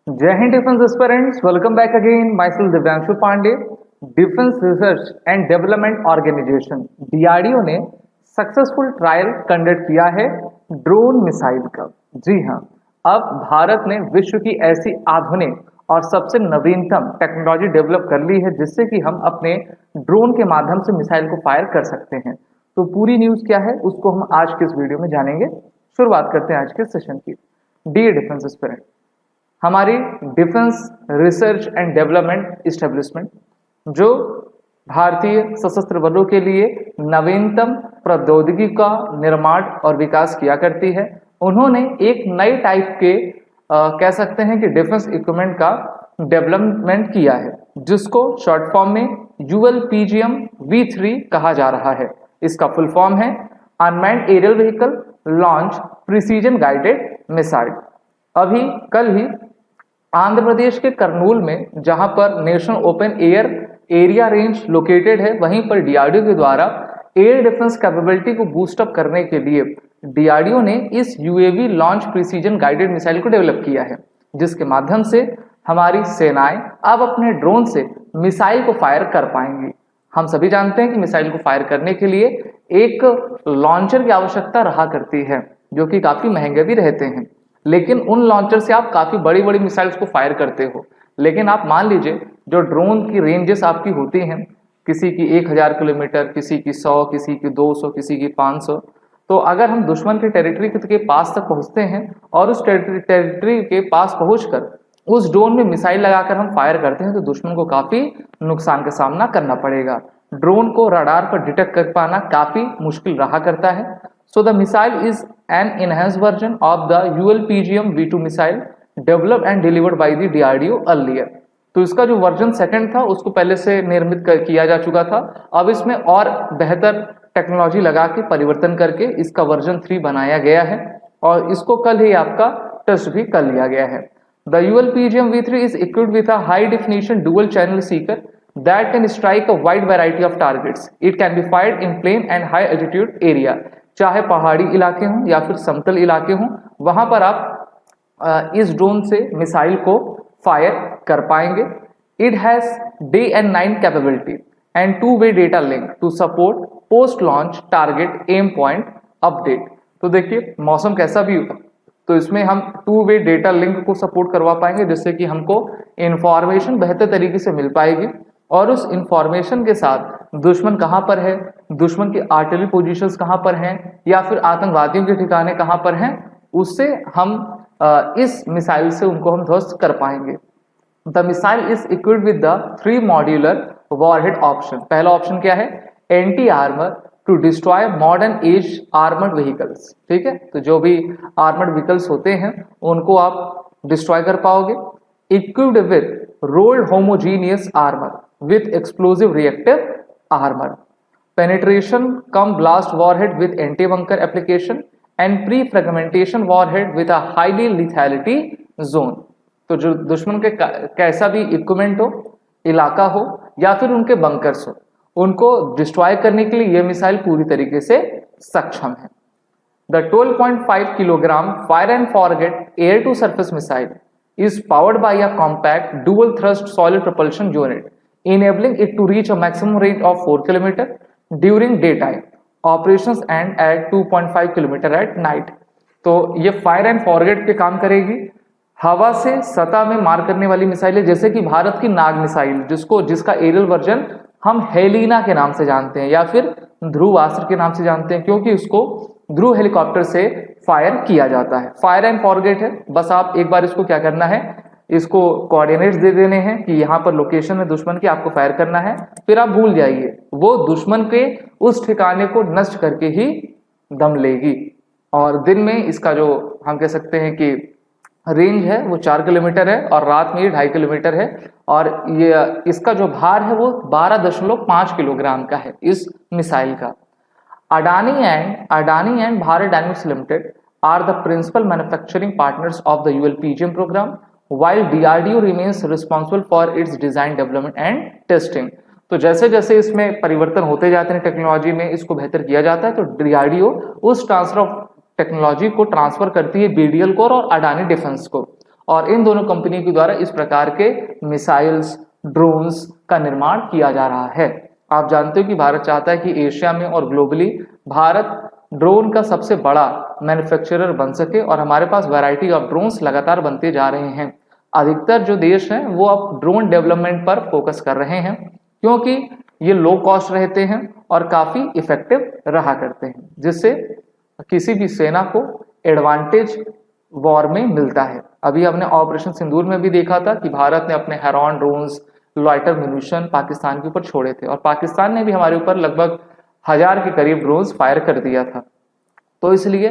जय हिंद defence aspirants, welcome back again. Myself Divyanshu Pandey. Defence research and development organisation DRDO ने successful trial conduct किया है drone missile का। जी हाँ, अब भारत ने विश्व की ऐसी आधुनिक और सबसे नवीनतम टेक्नोलॉजी डेवलप कर ली है जिससे कि हम अपने ड्रोन के माध्यम से मिसाइल को फायर कर सकते हैं। तो पूरी न्यूज़ क्या है उसको हम आज के इस वीडियो में जानेंगे। शुरुआत करते हैं आज के सेशन की। डियर डिफेंस एस्पिरेंट, हमारी defence research and development establishment जो भारतीय सशस्त्र बलों के लिए नवीनतम प्रौद्योगिकी का निर्माण और विकास किया करती है, उन्होंने एक नई टाइप के कह सकते हैं कि डिफेंस इक्विपमेंट का डेवलपमेंट किया है जिसको शॉर्ट फॉर्म में ULPGM V3 कहा जा रहा है। इसका फुल फॉर्म है unmanned aerial vehicle launch precision guided missile. अभी कल ही आंध्र प्रदेश के कर्नूल में जहां पर national open air area range located है, वहीं पर डीआरडीओ के द्वारा एयर डिफेंस कैपेबिलिटी को बूस्ट अप करने के लिए डीआरडीओ ने इस UAV launch precision guided missile को डेवलप किया है, जिसके माध्यम से हमारी सेनाएं अब अपने ड्रोन से मिसाइल को फायर कर पाएंगी। हम सभी जानते हैं कि मिसाइल को फायर करने के लिए एक लॉन्चर की आवश्यकता रहा करती है जो कि काफी महंगे भी रहते हैं, लेकिन उन लॉन्चर से आप काफी बड़ी बड़ी मिसाइल्स को फायर करते हो। लेकिन आप मान लीजिए जो ड्रोन की रेंजेस आपकी होती हैं, किसी की 1000 किलोमीटर, किसी की 100, किसी की 200, किसी की 500, तो अगर हम दुश्मन के टेरिटरी के पास तक पहुंचते हैं और उस टेरिटरी के पास पहुंचकर उस ड्रोन में मिसाइल लगाकर हम फायर करते हैं तो दुश्मन को काफी नुकसान का सामना करना पड़ेगा। ड्रोन को रडार पर डिटेक्ट कर पाना काफी मुश्किल रहा करता है। So the missile is an enhanced version of the ULPGM V2 missile developed and delivered by the DRDO earlier। तो इसका जो वर्जन सेकंड था उसको पहले से निर्मित किया जा चुका था। अब इसमें और बेहतर टेक्नोलॉजी लगा के परिवर्तन करके इसका वर्जन 3 बनाया गया है और इसको कल ही आपका टेस्ट भी कर लिया गया है। The ULPGM V3 is equipped with a high definition dual channel seeker that can strike a wide variety of targets. It can be fired in plain and high altitude area। चाहे पहाड़ी इलाके हों या फिर समतल इलाके हों, वहां पर आप इस ड्रोन से मिसाइल को फायर कर पाएंगे। It has day and night capability and two way data link to support post launch target aim point update. तो देखिए मौसम कैसा भी हो तो इसमें हम टू वे डेटा लिंक को सपोर्ट करवा पाएंगे जिससे कि हमको इंफॉर्मेशन बेहतर तरीके से मिल पाएगी और उस इंफॉर्मेशन के साथ दुश्मन कहां पर है, दुश्मन की आर्टिलरी पोजीशंस कहां पर हैं या फिर आतंकवादियों के ठिकाने कहां पर हैं, उससे हम इस मिसाइल से उनको हम ध्वस्त कर पाएंगे। The missile is equipped with the 3 modular warhead option. पहला ऑप्शन क्या है? Anti armour to destroy modern age armoured vehicles. ठीक है, तो जो भी आर्मर्ड व्हीकल्स होते हैं उनको आप डिस्ट्रॉय कर पाओगे। Equipped with rolled homogeneous armour with explosive reactive armor, penetration cum blast warhead with anti-bunker application and pre-fragmentation warhead with a highly lethality zone। तो जो दुश्मन के कैसा भी इक्विपमेंट हो, इलाका हो या फिर उनके बंकर्स हो, उनको डिस्ट्रॉय करने के लिए यह मिसाइल पूरी तरीके से सक्षम है। The 12.5 kilogram fire and forget air to surface missile is powered by a compact dual thrust solid propulsion unit enabling it to reach a maximum range of 4 km during daytime operations and at 2.5 km at night। तो ये fire and forget के काम करेगी। हवा से सतह में मार करने वाली मिसाइल है, जैसे कि भारत की नाग मिसाइल जिसका एरियल वर्जन हम हेलिना के नाम से जानते हैं या फिर ध्रुवास्त्र के नाम से जानते हैं, क्योंकि उसको ध्रुव हेलीकॉप्टर से फायर किया जाता है। फायर एंड फॉरगेट है, बस आप एक बार इसको क्या करना है, इसको कोऑर्डिनेट्स दे देने हैं कि यहाँ पर लोकेशन है दुश्मन की, आपको फायर करना है, फिर आप भूल जाइए, वो दुश्मन के उस ठिकाने को नष्ट करके ही दम लेगी। और दिन में इसका जो हम कह सकते हैं कि रेंज है वो 4 किलोमीटर है और रात में ये 2.5 किलोमीटर है और ये इसका जो भार है वो 12.5 किलोग्राम का है इस मिसाइल का। Adani and Bharat dynamics limited are the principal manufacturing partners of the ULPGM program, while DRDO remains responsible for its design, development and testing। तो जैसे जैसे इसमें परिवर्तन होते जाते हैं टेक्नोलॉजी में, इसको बेहतर किया जाता है, तो DRDO उस ट्रांसफर ऑफ टेक्नोलॉजी को ट्रांसफर करती है BDL को और अडानी डिफेंस को, और इन दोनों कंपनियों के द्वारा इस प्रकार के मिसाइल्स, ड्रोन्स का निर्माण किया जा रहा है। आप जानते हो कि भारत चाहता है कि एशिया में और ग्लोबली भारत ड्रोन का सबसे बड़ा मैन्युफैक्चरर बन सके और हमारे पास वैरायटी ऑफ ड्रोन्स लगातार बनते जा रहे हैं। अधिकतर जो देश हैं वो अब ड्रोन डेवलपमेंट पर फोकस कर रहे हैं क्योंकि ये लो कॉस्ट रहते हैं और काफी इफेक्टिव रहा करते हैं, जिससे किसी भी सेना को एडवांटेज वॉर में मिलता है। अभी हमने ऑपरेशन सिंदूर में भी देखा था कि भारत ने अपने heron drones, loiter munition Pakistan के ऊपर छोड़े थे और पाकिस्तान ने भी हमारे ऊपर लगभग 1000 के करीब ड्रोन्स फायर कर दिया था। तो इसलिए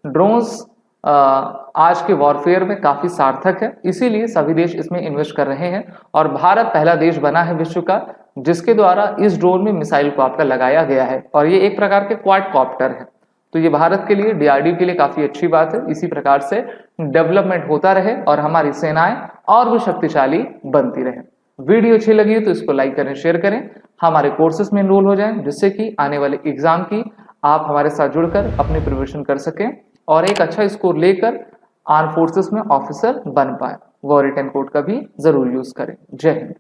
ड्रोन्स आज के वॉरफेयर में काफी सार्थक है, इसीलिए सभी देश इसमें इन्वेस्ट कर रहे हैं और भारत पहला देश बना है विश्व का जिसके द्वारा इस ड्रोन में मिसाइल को आपका लगाया गया है और ये एक प्रकार के क्वाडकॉप्टर है। तो ये भारत के लिए, डीआरडीओ के लिए काफी अच्छी बात है। इसी प्रकार से डेवलपमेंट होता रहे और हमारी सेनाएं और भी शक्तिशाली बनती रहे। वीडियो अच्छी लगी है तो इसको लाइक करें, शेयर करें, हमारे कोर्सेज में एनरोल हो जाएं जिससे कि आने वाले एग्जाम की आप हमारे साथ जुड़कर अपनी प्रिपरेशन कर सकें और एक अच्छा स्कोर लेकर आर्म फोर्सेस में ऑफिसर बन पाए। वो रिटन कोड का भी जरूर यूज करें। जय हिंद।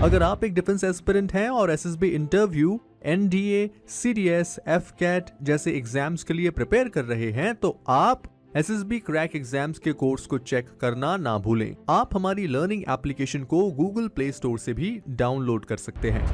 अगर आप एक डिफेंस एस्पिरेंट हैं और SSB interview, NDA, CDS, AFCAT जैसे एग्जाम्स के लिए प्रिपेयर कर रहे हैं तो आप एसएसबी क्रैक एग्जाम्स के कोर्स को चेक करना ना भूलें। आप हमारी लर्निंग एप्लीकेशन को गूगल प्ले स्टोर से भी डाउनलोड कर सकते हैं।